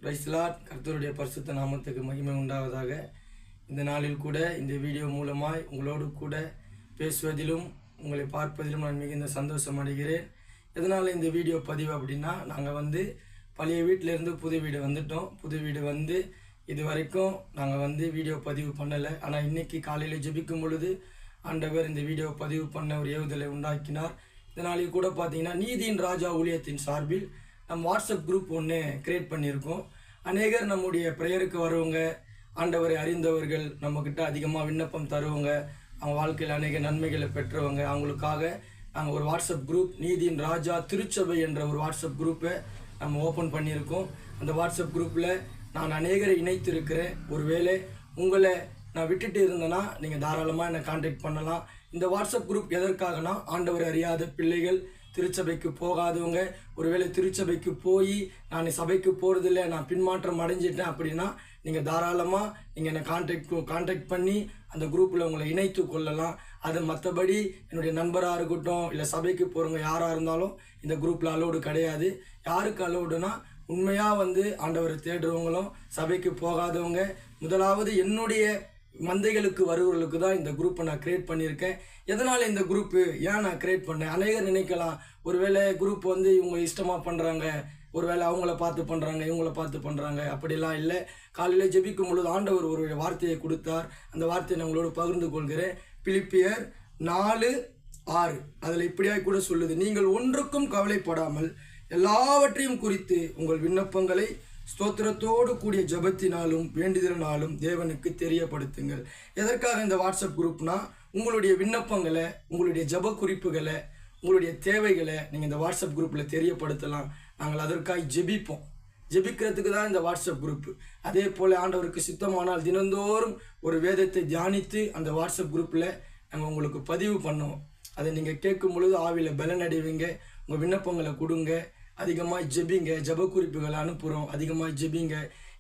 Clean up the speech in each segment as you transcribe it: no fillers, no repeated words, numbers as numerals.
Praise the Lord. கர்த்தருடைய பரிசுத்த நாமத்துக்கு மகிமை உண்டாவதாக. இந்த நாளில் கூட இந்த வீடியோ மூலமாய் உங்களோடு கூட பேசுவதிலும் உங்களை பார்ப்பதிலும் நான் மிகுந்த சந்தோஷம் அடைகிறேன். எதனால் இந்த வீடியோ பதிவு அப்படின்னா, நாங்கள் பழைய வீட்டிலேருந்து புது வீடு வந்துட்டோம். புது வீடு இது வரைக்கும் நாங்கள் வீடியோ பதிவு பண்ணலை. ஆனால் இன்றைக்கி காலையில் ஜெபிக்கும் பொழுது ஆண்டவர் இந்த வீடியோ பதிவு பண்ண ஒரு ஏவுதலை உண்டாக்கினார். இதனாலேயும் கூட பார்த்தீங்கன்னா, நீதியின் ராஜா ஊழியத்தின் சார்பில் நம்ம வாட்ஸ்அப் குரூப் ஒன்று கிரியேட் பண்ணியிருக்கோம். அநேகர் நம்முடைய ப்ரேயருக்கு வரவங்க, ஆண்டவரை அறிந்தவர்கள், நம்மக்கிட்ட அதிகமாக விண்ணப்பம் தருவங்க, அவங்க வாழ்க்கையில் அநேக நன்மைகளை பெற்றவங்க, அவங்களுக்காக நாங்கள் ஒரு வாட்ஸ்அப் குரூப் நீதியின் ராஜா திருச்சபை என்ற ஒரு வாட்ஸ்அப் குரூப்பை நம்ம ஓப்பன் பண்ணியிருக்கோம். அந்த வாட்ஸ்அப் குரூப்பில் நான் அநேகரை இணைத்திருக்கிறேன். ஒருவேளை உங்களை நான் விட்டுட்டு இருந்தேன்னா நீங்கள் தாராளமாக என்னை கான்டாக்ட் பண்ணலாம். இந்த வாட்ஸ்அப் குரூப் எதற்காகனா, ஆண்டவரை அறியாத பிள்ளைகள், திருச்சபைக்கு போகாதவங்க, ஒருவேளை திருச்சபைக்கு போய் நான் சபைக்கு போகிறதில்ல, நான் பின்மாற்றம் அடைஞ்சிட்டேன் அப்படின்னா நீங்கள் தாராளமாக நீங்கள் என்னை கான்டாக்ட் பண்ணி அந்த குரூப்பில் உங்களை இணைத்து கொள்ளலாம். அது மற்றபடி என்னுடைய நண்பராக இருக்கட்டும், இல்லை சபைக்கு போகிறவங்க யாராக இருந்தாலும் இந்த குரூப்பில் அலோடு கிடையாது. யாருக்கு அலோடுனா, உண்மையாக ஆண்டவரை தேடுறவங்களும் சபைக்கு போகாதவங்க, முதலாவது என்னுடைய மந்தைகளுக்கு வருவர்களுக்கு தான் இந்த குரூப்பை நான் கிரியேட் பண்ணியிருக்கேன். எதனால் இந்த குரூப்பு ஏன் நான் கிரியேட் பண்ணேன்? அநேகர் நினைக்கலாம், ஒருவேளை குரூப் இவங்க இஷ்டமாக பண்ணுறாங்க, ஒருவேளை அவங்கள பார்த்து பண்ணுறாங்க, இவங்கள பார்த்து பண்ணுறாங்க, அப்படிலாம் இல்லை. காலையில் ஜெபிக்கும் பொழுது ஆண்டவர் ஒரு வார்த்தையை கொடுத்தார். அந்த வார்த்தையை நான் உங்களோடு பகிர்ந்து கொள்கிறேன். பிலிப்பியர் 4:6 அதில் இப்படியாக கூட சொல்லுது, நீங்கள் ஒன்றுக்கும் கவலைப்படாமல் எல்லாவற்றையும் குறித்து உங்கள் விண்ணப்பங்களை ஸ்தோத்திரத்தோடு கூடிய ஜபத்தினாலும் வேண்டுதலினாலும் தேவனுக்கு தெரியப்படுத்துங்கள். எதற்காக இந்த வாட்ஸ்அப் குரூப்னா, உங்களுடைய விண்ணப்பங்களை, உங்களுடைய ஜப குறிப்புகளை, உங்களுடைய தேவைகளை நீங்கள் இந்த வாட்ஸ்அப் குரூப்பில் தெரியப்படுத்தலாம். நாங்கள் அதற்காக ஜெபிக்கிறதுக்கு தான் இந்த வாட்ஸ்அப் குரூப்பு. அதே போல் ஆண்டவருக்கு சித்தமானால் தினந்தோறும் ஒரு வேதத்தை தியானித்து அந்த வாட்ஸ்அப் குரூப்பில் நாங்கள் உங்களுக்கு பதிவு பண்ணோம். அதை நீங்கள் கேட்கும் பொழுது ஆவியில் பலன் அடைவீங்க. உங்கள் விண்ணப்பங்களை கொடுங்க, அதிகமாக ஜெபிங்க, ஜப குறிப்புகளை அனுப்புகிறோம், அதிகமாக ஜெபிங்க.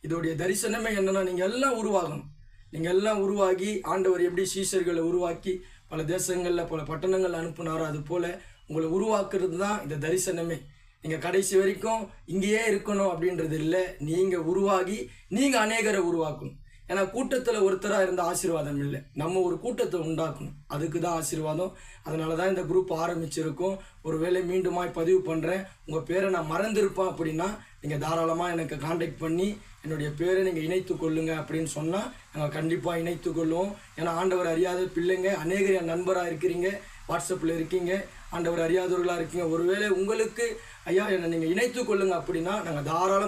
இதோடைய தரிசனமே என்னென்னா, நீங்கள் எல்லாம் உருவாகணும். நீங்கள் எல்லாம் உருவாகி, ஆண்டவர் எப்படி சீஷர்களை உருவாக்கி பல தேசங்களில் பல பட்டணங்கள் அனுப்புனாரோ, அது போல் உங்களை உருவாக்குறது தான் இந்த தரிசனமே. நீங்கள் கடைசி வரைக்கும் இங்கேயே இருக்கணும் அப்படின்றது இல்லை. நீங்கள் உருவாகி நீங்கள் அநேகரை உருவாக்கணும். ஏன்னா கூட்டத்தில் ஒருத்தராக இருந்த ஆசீர்வாதம் இல்லை, நம்ம ஒரு கூட்டத்தை உண்டாக்கணும், அதுக்கு தான் ஆசீர்வாதம். அதனால தான் இந்த குரூப் ஆரம்பிச்சிருக்கோம். ஒருவேளை மீண்டுமாய் பதிவு பண்ணுறேன், உங்கள் பேரை நான் மறந்துருப்பேன் அப்படின்னா நீங்கள் தாராளமாக எனக்கு கான்டாக்ட் பண்ணி என்னுடைய பேரை நீங்கள் இணைத்து கொள்ளுங்க அப்படின்னு சொன்னால் நாங்கள் கண்டிப்பாக இணைத்து கொள்ளுவோம். ஏன்னா ஆண்டவர் அறியாத பிள்ளைங்க அநேகர் என் நண்பராக இருக்கிறீங்க, வாட்ஸ்அப்பில் இருக்கீங்க, ஆண்டவர் அறியாதவர்களாக இருக்கீங்க. ஒருவேளை உங்களுக்கு ஐயா என்னை நீங்கள் இணைத்து கொள்ளுங்க அப்படின்னா நாங்கள் தாராளம்